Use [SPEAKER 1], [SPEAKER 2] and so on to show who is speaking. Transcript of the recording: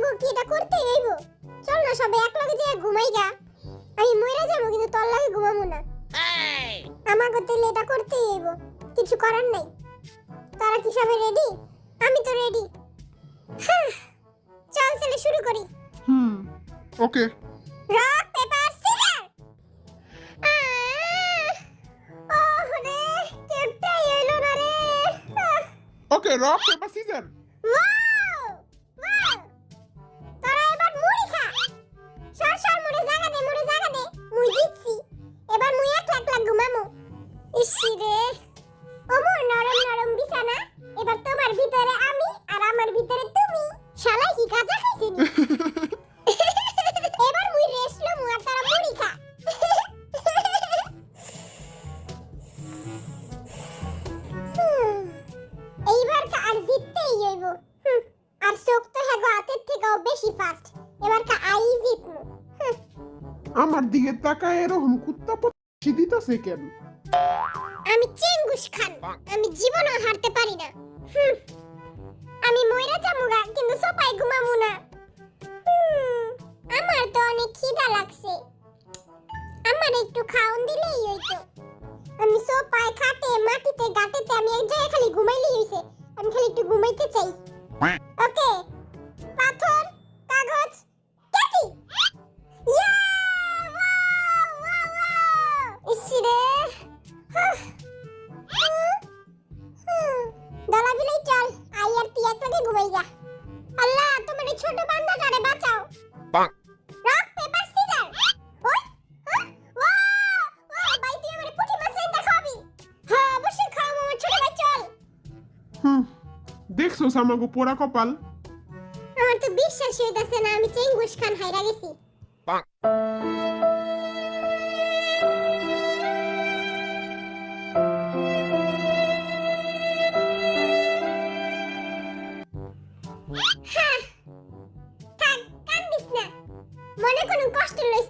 [SPEAKER 1] আমগো কি এটা করতে হইব? চল না সবে এক লগে যে ঘুমাই গা। আমি মইরা যাবো কিন্তু তোর লাগে ঘুমামু না। আমাগো তেলে এটা করতে হইব, কিছু করার নাই। তারা কি সবাই রেডি? আমি তো রেডি। চল তাহলে শুরু করি।
[SPEAKER 2] ওকে।
[SPEAKER 1] Rock paper scissor. ওহ রে, কেপটাই এলো না রে।
[SPEAKER 2] Okay, rock paper scissor.
[SPEAKER 1] Wow! Wow! তোরা এবার মুড়ি খা। সর মুড়ি জায়গা দে, মুড়ি জায়গা দে। মুই জিতছি। এবার মুই একলা একলা ঘুমামু। ইসি রে। ওমর নরম নরম বিছানা। এবার তোমার ভিতরে আমি আর আমার ভিতরে তুমি। শালা কি কাজা খাইছিস? এবার মুই রেস্ট লমু আর তারা মুড়ি খা। এইবার আর জিততেই হইব। আর চোখ তো হ্যাগো হাতের থেকেও বেশি ফাস্ট। এবার আই জিতমু।
[SPEAKER 2] আমার দিকে তাকায় এরকম কুত্তা পচি দিতেছে কেন?
[SPEAKER 1] আমি চেঙ্গুস খান। আমি জীবনও হারতে পারি না। আমি মইরা যামুগা কিন্তু সোপায় ঘুমামু না। আমার তো অনেক খিদা লাগছে। আমার একটু খাওন দিলেই হইতো। আমি সোপায় খাটে মাটিতে গাটেতে আমি এক জায়গায় খালি ঘুমাইলেই হইছে। আমি খালি একটু ঘুমাইতে চাই। ওকে, পাথর কাগজ কেচি। ইয়া! ওয়াও! ওয়াও! ওয়াও! ইসি রে। দলা বিলাই চল, আই আর তুই একলাগে ঘুমাই যা। আল্লাহ, তোমার এই ছোট বান্দাটারে বাঁচাও। Rock paper caesar. ওই ওয়াও! ওয়াও! ভাই তুই আমারে পুঁটি মাছ রাইন্দা খাওয়াবি? হ্যাঁ, অবশ্যই খাওয়াবো আমার ছোট ভাই, চল।
[SPEAKER 2] দেখছোস আমাগো পোড়া কপাল?
[SPEAKER 1] আমার তো বিশ্বাসই হইতাছে না আমি চেঙ্গুস খান হাইরা গেছি। থাক, কান্দিস না। মনে কোনো কষ্ট লইস